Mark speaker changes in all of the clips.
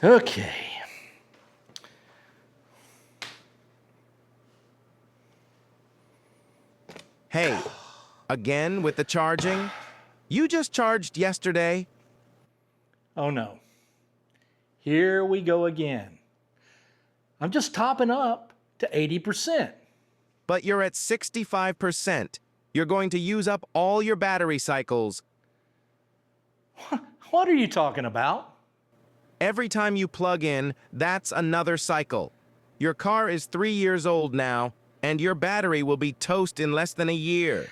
Speaker 1: Okay.
Speaker 2: Hey, again with the charging? You just charged yesterday.
Speaker 1: Oh no. Here we go again. I'm just topping up to 80%.
Speaker 2: But you're at 65%. You're going to use up all your battery cycles.
Speaker 1: What are you talking about?
Speaker 2: Every time you plug in, that's another cycle. Your car is 3 years old now, and your battery will be toast in less than a year.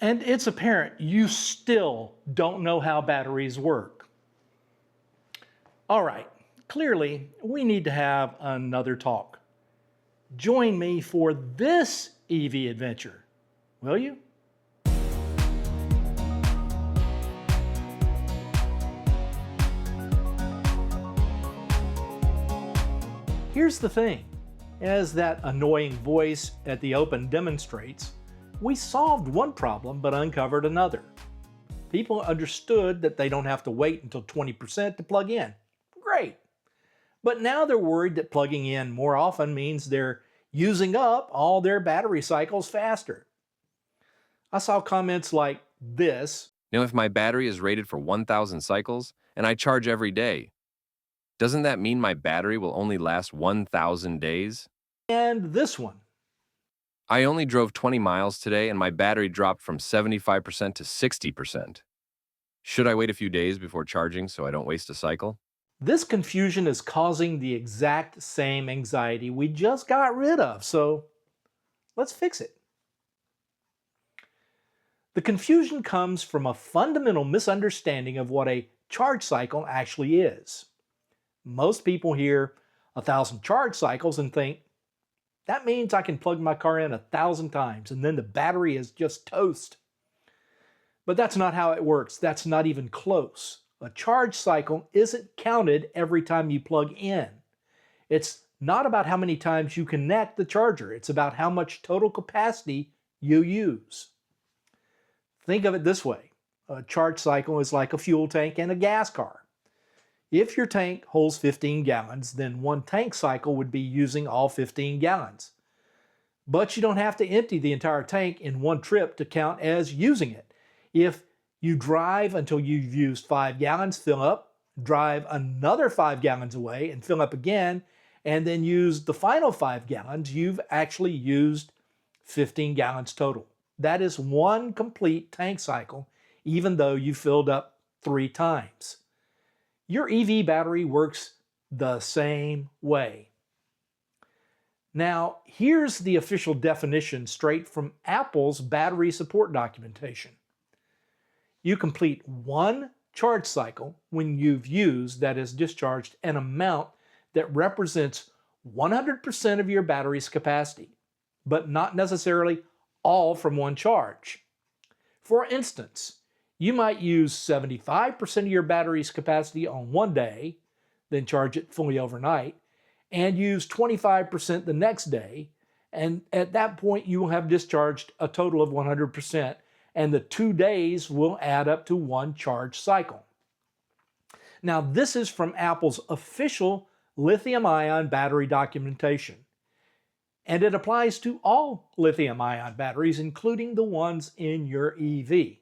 Speaker 1: And it's apparent you still don't know how batteries work. All right, clearly we need to have another talk. Join me for this EV adventure, will you? Here's the thing. As that annoying voice at the open demonstrates, we solved one problem but uncovered another. People understood that they don't have to wait until 20% to plug in. Great. But now they're worried that plugging in more often means they're using up all their battery cycles faster. I saw comments like this.
Speaker 3: If my battery is rated for 1,000 cycles and I charge every day, doesn't that mean my battery will only last 1,000 days?
Speaker 1: And this one.
Speaker 3: I only drove 20 miles today and my battery dropped from 75% to 60%. Should I wait a few days before charging so I don't waste a cycle?
Speaker 1: This confusion is causing the exact same anxiety we just got rid of, so let's fix it. The confusion comes from a fundamental misunderstanding of what a charge cycle actually is. Most people hear 1,000 charge cycles and think, that means I can plug my car in 1,000 times and then the battery is just toast. But that's not how it works. That's not even close. A charge cycle isn't counted every time you plug in. It's not about how many times you connect the charger. It's about how much total capacity you use. Think of it this way. A charge cycle is like a fuel tank in a gas car. If your tank holds 15 gallons, then one tank cycle would be using all 15 gallons. But you don't have to empty the entire tank in one trip to count as using it. If you drive until you've used 5 gallons, fill up, drive another 5 gallons away and fill up again, and then use the final 5 gallons, you've actually used 15 gallons total. That is one complete tank cycle, even though you filled up 3 times. Your EV battery works the same way. Now, here's the official definition straight from Apple's battery support documentation. You complete one charge cycle when you've used, that is discharged, an amount that represents 100% of your battery's capacity, but not necessarily all from one charge. For instance, you might use 75% of your battery's capacity on one day, then charge it fully overnight, and use 25% the next day, and at that point you will have discharged a total of 100%, and the 2 days will add up to one charge cycle. Now, this is from Apple's official lithium-ion battery documentation, and it applies to all lithium-ion batteries, including the ones in your EV.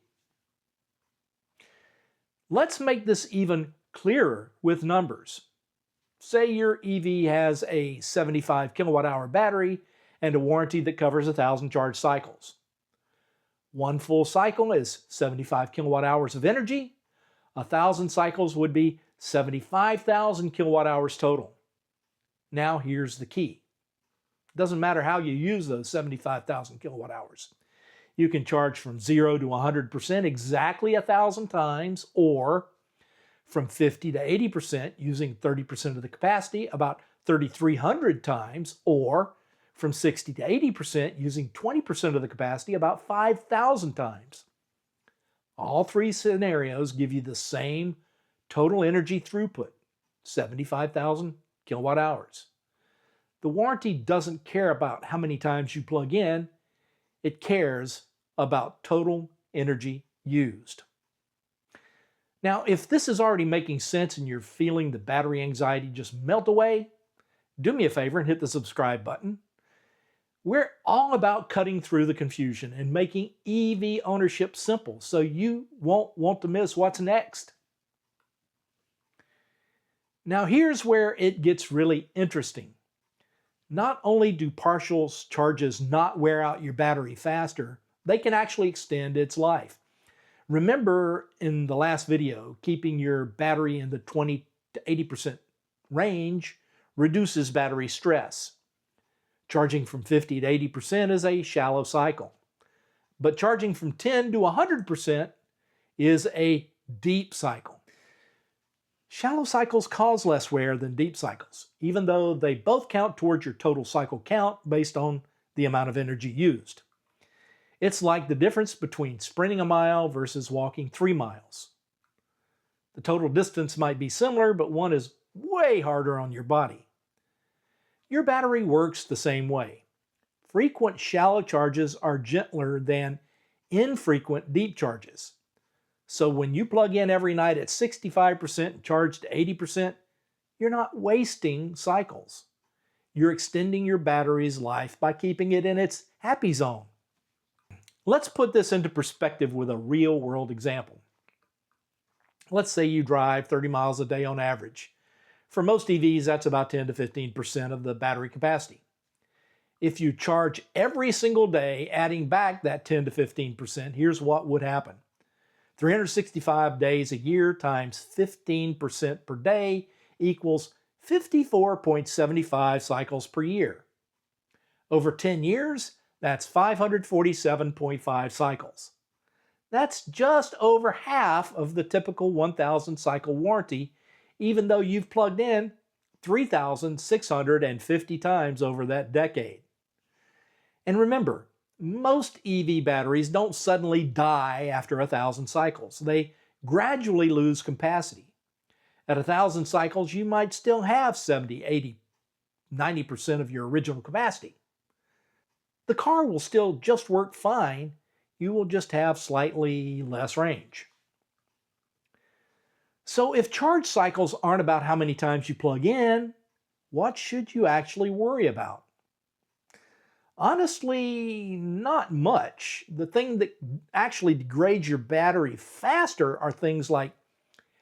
Speaker 1: Let's make this even clearer with numbers. Say your EV has a 75 kilowatt hour battery and a warranty that covers 1,000 charge cycles. One full cycle is 75 kilowatt hours of energy. 1,000 cycles would be 75,000 kilowatt hours total. Now here's the key. It doesn't matter how you use those 75,000 kilowatt hours. You can charge from 0 to 100% exactly 1,000 times, or from 50 to 80% using 30% of the capacity about 3,300 times, or from 60 to 80% using 20% of the capacity about 5,000 times. All three scenarios give you the same total energy throughput, 75,000 kilowatt hours. The warranty doesn't care about how many times you plug in. It cares about total energy used. Now, if this is already making sense and you're feeling the battery anxiety just melt away, do me a favor and hit the subscribe button. We're all about cutting through the confusion and making EV ownership simple so you won't want to miss what's next. Now, here's where it gets really interesting. Not only do partial charges not wear out your battery faster, they can actually extend its life. Remember in the last video, keeping your battery in the 20 to 80% range reduces battery stress. Charging from 50 to 80% is a shallow cycle. But charging from 10 to 100% is a deep cycle. Shallow cycles cause less wear than deep cycles, even though they both count towards your total cycle count based on the amount of energy used. It's like the difference between sprinting a mile versus walking 3 miles. The total distance might be similar, but one is way harder on your body. Your battery works the same way. Frequent shallow charges are gentler than infrequent deep charges. So when you plug in every night at 65% and charge to 80%, you're not wasting cycles. You're extending your battery's life by keeping it in its happy zone. Let's put this into perspective with a real-world example. Let's say you drive 30 miles a day on average. For most EVs, that's about 10 to 15% of the battery capacity. If you charge every single day, adding back that 10 to 15%, here's what would happen. 365 days a year times 15% per day equals 54.75 cycles per year. Over 10 years, that's 547.5 cycles. That's just over half of the typical 1,000 cycle warranty, even though you've plugged in 3,650 times over that decade. And remember, most EV batteries don't suddenly die after 1,000 cycles. They gradually lose capacity. At 1,000 cycles, you might still have 70, 80, 90% of your original capacity. The car will still just work fine. You will just have slightly less range. So if charge cycles aren't about how many times you plug in, what should you actually worry about? Honestly, not much. The thing that actually degrades your battery faster are things like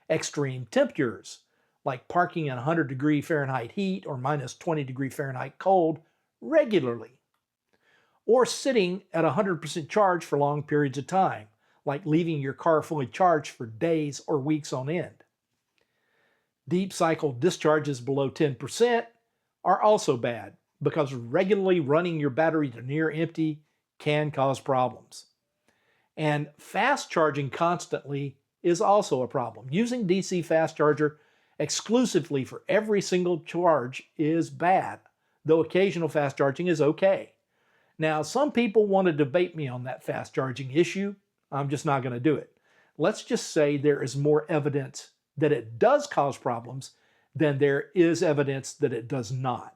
Speaker 1: extreme temperatures, like parking in 100 Fahrenheit heat or minus 20 Fahrenheit cold regularly, or sitting at 100% charge for long periods of time, like leaving your car fully charged for days or weeks on end. Deep cycle discharges below 10% are also bad, because regularly running your battery to near empty can cause problems. And fast charging constantly is also a problem. Using DC fast charger exclusively for every single charge is bad, though occasional fast charging is okay. Now, some people want to debate me on that fast charging issue. I'm just not going to do it. Let's just say there is more evidence that it does cause problems than there is evidence that it does not.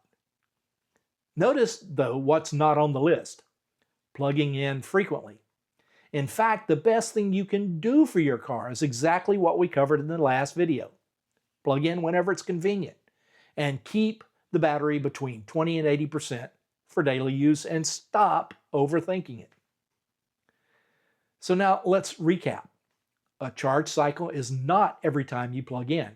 Speaker 1: Notice, though, what's not on the list. Plugging in frequently. In fact, the best thing you can do for your car is exactly what we covered in the last video. Plug in whenever it's convenient, and keep the battery between 20 and 80% for daily use, and stop overthinking it. So now let's recap. A charge cycle is not every time you plug in.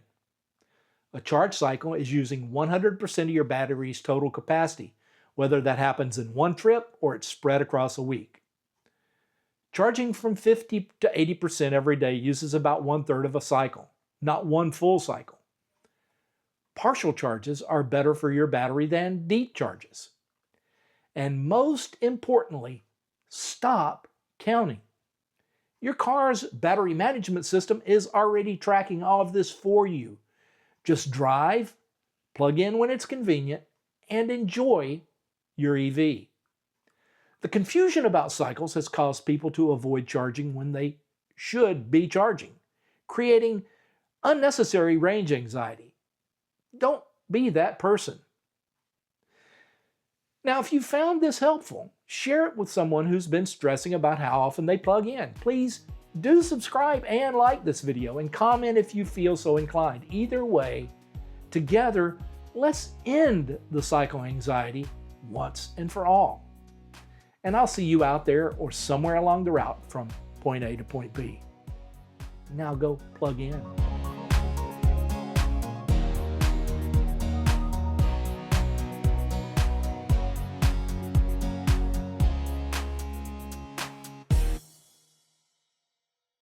Speaker 1: A charge cycle is using 100% of your battery's total capacity, whether that happens in one trip or it's spread across a week. Charging from 50 to 80% every day uses about 1/3 of a cycle, not one full cycle. Partial charges are better for your battery than deep charges. And most importantly, stop counting. Your car's battery management system is already tracking all of this for you. Just drive, plug in when it's convenient, and enjoy your EV. The confusion about cycles has caused people to avoid charging when they should be charging, creating unnecessary range anxiety. Don't be that person. Now, if you found this helpful, share it with someone who's been stressing about how often they plug in. Please Do subscribe and like this video and comment if you feel so inclined. Either way, together, let's end the cycle anxiety once and for all. And I'll see you out there or somewhere along the route from point A to point B. Now go plug in.